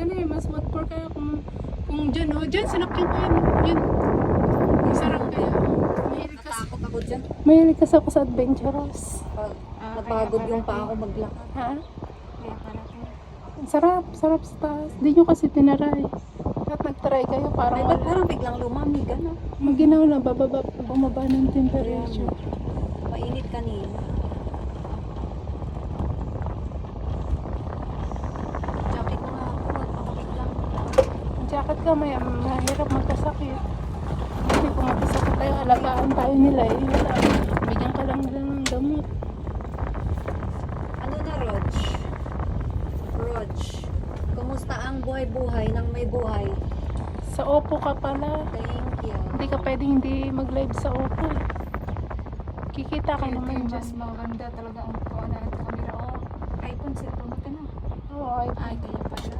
ano eh, mas matpor kaya kung dyan, oh, dyan, sinakyan ko yan, yun. Masarap kaya. Natakot ako dyan. Mahilig kasi ako sa adventurous. Pag napagod yung pa ako maglakad. Ha? Kaya pala to. Ang sarap, sarap sa taas. Di nyo kasi tinaray. At nag-try kayo, Ay, parang ba't parang biglang lumamig, ano? maginaw na, bumaba ng temperature. Mainit kanina. Jacket ko nga ako, biglang. Ang jacket ka, mahirap magkasakit. Kasi kung magkasakit tayo, alagaan tayo nila eh. Wala. Bigyan ka lang nila ng gamot. Ano na, Rog? Rog, kumusta ang buhay-buhay ng may buhay? Sa Oppo ka pala. Thank you. Hindi ka pwedeng hindi mag-live sa Oppo. Kikita ka Ito naman yung dyan. just maganda talaga ang kuha na ito camera. Oh, iPhone cellphone mo ka na. Oo, ay, Ay, kaya pala.